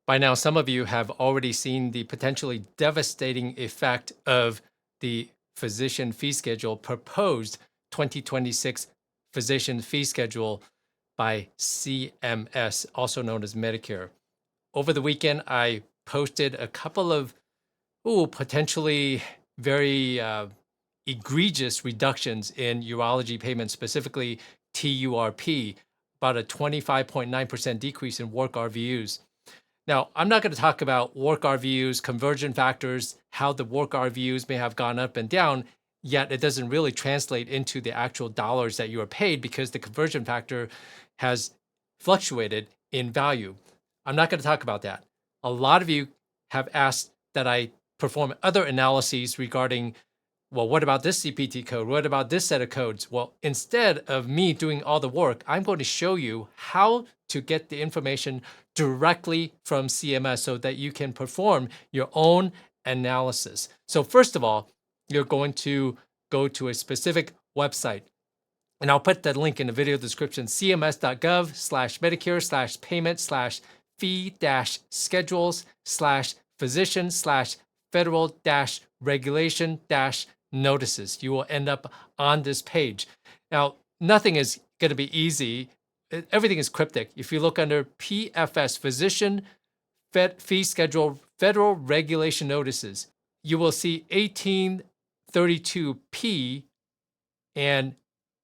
By now, some of you have already seen the potentially devastating effect of the physician fee schedule, proposed 2026 physician fee schedule by CMS, also known as Medicare. Over the weekend, I posted a couple of potentially very egregious reductions in urology payments, specifically TURP, about a 25.9% decrease in work RVUs. Now, I'm not going to talk about work RVUs, conversion factors, how the work RVUs may have gone up and down, yet it doesn't really translate into the actual dollars that you are paid because the conversion factor has fluctuated in value. I'm not going to talk about that. A lot of you have asked that I perform other analyses regarding, well, what about this CPT code? What about this set of codes? Well, instead of me doing all the work, I'm going to show you how to get the information directly from CMS so that you can perform your own analysis. So first of all, you're going to go to a specific website. And I'll put that link in the video description, cms.gov/medicare/payment/fee-schedules/physician/federal-regulation-notices. You will end up on this page. Now, nothing is going to be easy. Everything is cryptic. If you look under PFS, Physician Fee Schedule, Federal Regulation Notices, you will see 1832P and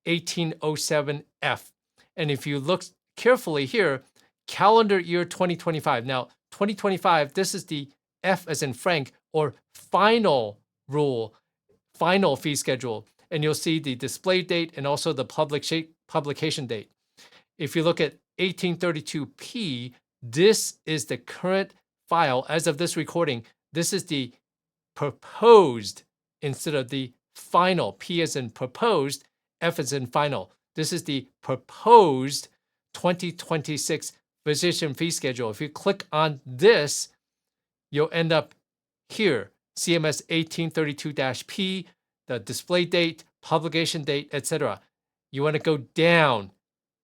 1807F. And if you look carefully here, calendar year 2025. Now, 2025, this is the F as in Frank, or final rule, final fee schedule. And you'll see the display date and also the publication date. If you look at 1832P, this is the current file as of this recording. This is the proposed instead of the final. P as in proposed, F as in final. This is the proposed 2026 physician fee schedule. If you click on this, you'll end up here, CMS 1832-P, the display date, publication date, etc. You want to go down.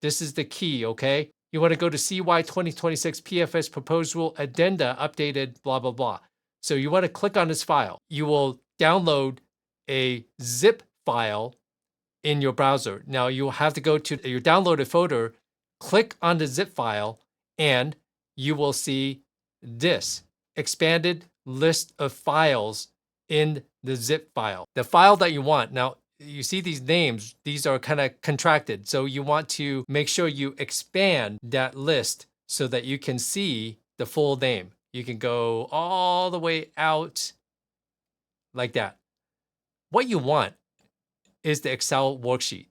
This is the key, okay? You want to go to CY 2026 PFS proposed rule addenda updated, blah, blah, blah. So you want to click on this file. You will download a zip file in your browser. Now you'll have to go to your downloaded folder, click on the zip file, and you will see this expanded list of files in the zip file. The file that you want. Now, you see these names, these are kind of contracted. So you want to make sure you expand that list so that you can see the full name. You can go all the way out like that. What you want is the Excel worksheet.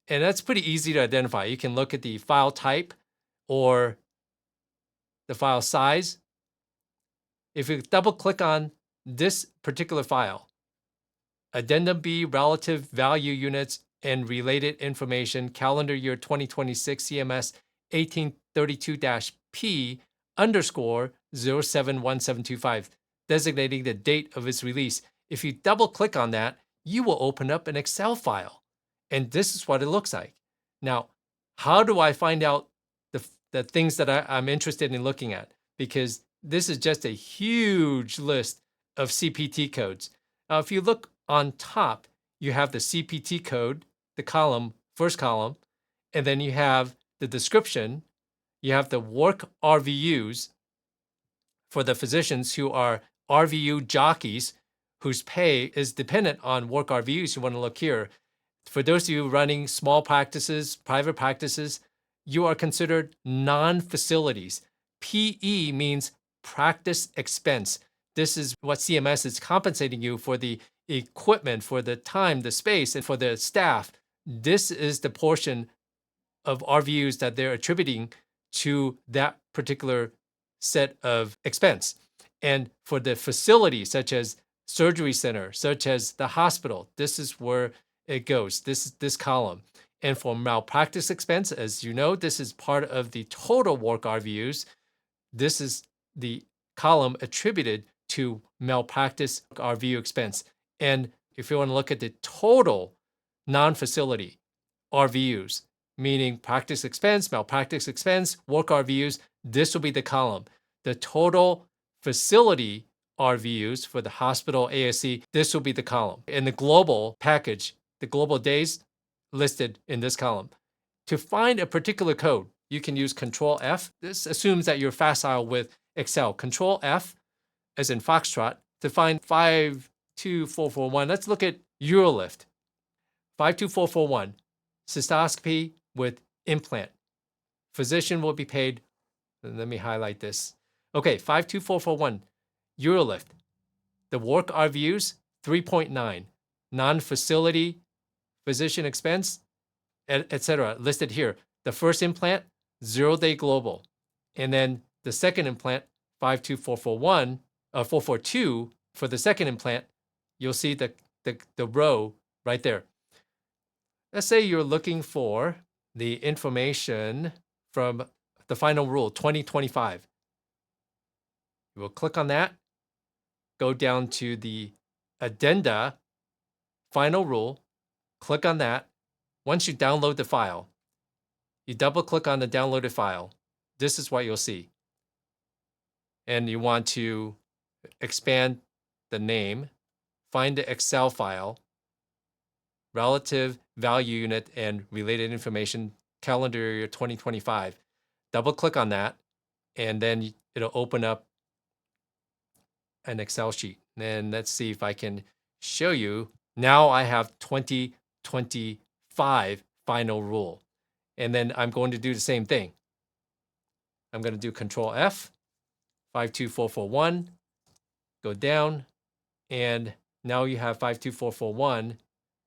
And that's pretty easy to identify. You can look at the file type or the file size. If you double click on this particular file, Addendum B, relative value units and related information, calendar year 2026 CMS 1832-P _ 071725, designating the date of its release. If you double click on that, you will open up an Excel file. And this is what it looks like. Now, how do I find out the things that I'm interested in looking at? Because this is just a huge list of CPT codes. Now, if you look on top, you have the CPT code, the column, first column, and then you have the description. You have the work RVUs for the physicians who are RVU jockeys whose pay is dependent on work RVUs. You want to look here. For those of you running small practices, private practices, you are considered non-facilities. PE means practice expense. This is what CMS is compensating you for, the equipment, for the time, the space, and for the staff. This is the portion of RVUs that they're attributing to that particular set of expense. And for the facility, such as surgery center, such as the hospital, this is where it goes, this column. And for malpractice expense, as you know, this is part of the total work RVUs. This is the column attributed to malpractice RVU expense. And if you want to look at the total non-facility RVUs, meaning practice expense, malpractice expense, work RVUs, this will be the column. the total facility RVUs for the hospital ASC, this will be the column. In the global package, the global days listed in this column. To find a particular code, you can use Control F. This assumes that you're facile with Excel. Control F, as in Foxtrot, to find 52441. Let's look at Urolift. 52441, cystoscopy with implant. Physician will be paid. Let me highlight this. Okay, 52441, Urolift. The work RVUs, 3.9. Non-facility physician expense, etc. listed here. The first implant, 0-day global. And then the second implant, 52441, 442, for the second implant, you'll see the row right there. Let's say you're looking for the information from the final rule, 2025. You will click on that, go down to the addenda, final rule, click on that. Once you download the file, you double click on the downloaded file. This is what you'll see. And you want to expand the name, find the Excel file, relative value unit and related information, calendar year 2025. Double click on that, and then it'll open up an Excel sheet. And let's see if I can show you. Now I have 2025 final rule. And then I'm going to do the same thing. I'm going to do Control F, 52441, go down, and now you have 52441,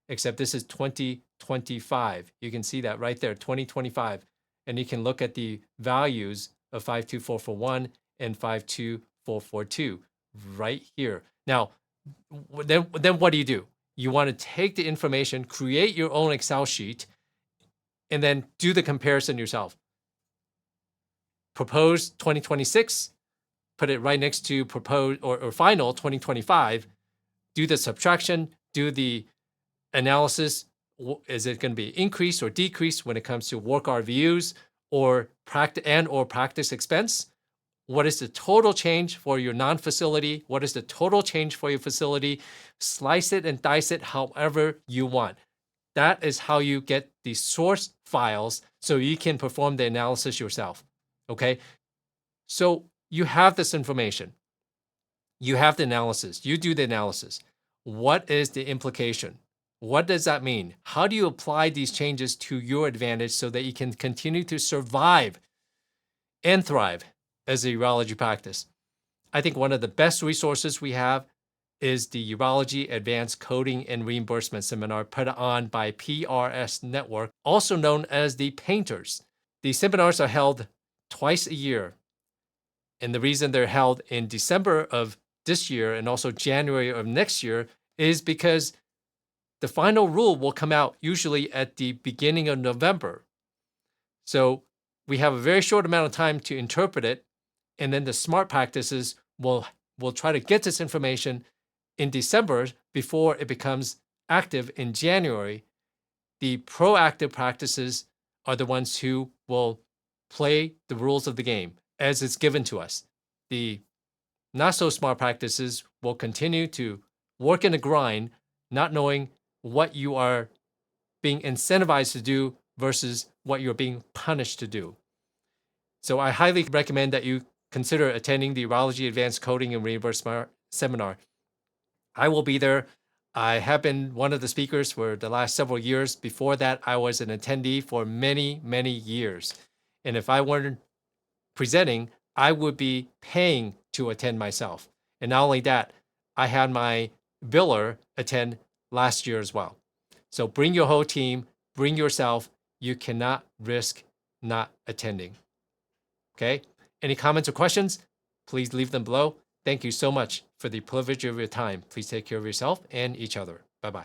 except this is 2025. You can see that right there, 2025. And you can look at the values of 52441 and 52442 right here. Now, then what do? You want to take the information, create your own Excel sheet, and then do the comparison yourself. Proposed 2026, put it right next to proposed or final 2025. Do the subtraction, do the analysis. Is it going to be increase or decrease when it comes to work RVUs or practice expense? What is the total change for your non-facility? What is the total change for your facility? Slice it and dice it however you want. That is how you get the source files so you can perform the analysis yourself. Okay? So you have this information. You have the analysis. You do the analysis. What is the implication? What does that mean? How do you apply these changes to your advantage so that you can continue to survive and thrive as a urology practice? I think one of the best resources we have is the Urology Advanced Coding and Reimbursement Seminar put on by PRS Network, also known as the Painters. These seminars are held twice a year. And the reason they're held in December of this year and also January of next year is because the final rule will come out usually at the beginning of November. So we have a very short amount of time to interpret it, and then the smart practices will try to get this information in December before it becomes active in January. The proactive practices are the ones who will play the rules of the game as it's given to us. The not so smart practices will continue to work in a grind, not knowing what you are being incentivized to do versus what you're being punished to do. So I highly recommend that you consider attending the Urology Advanced Coding and Reimbursement Seminar. I will be there. I have been one of the speakers for the last several years. Before that, I was an attendee for many, many years. And if I weren't presenting, I would be paying to attend myself. And not only that, I had my biller attend last year as well. So bring your whole team, bring yourself. You cannot risk not attending. Okay? Any comments or questions? Please leave them below. Thank you so much for the privilege of your time. Please take care of yourself and each other. Bye-bye.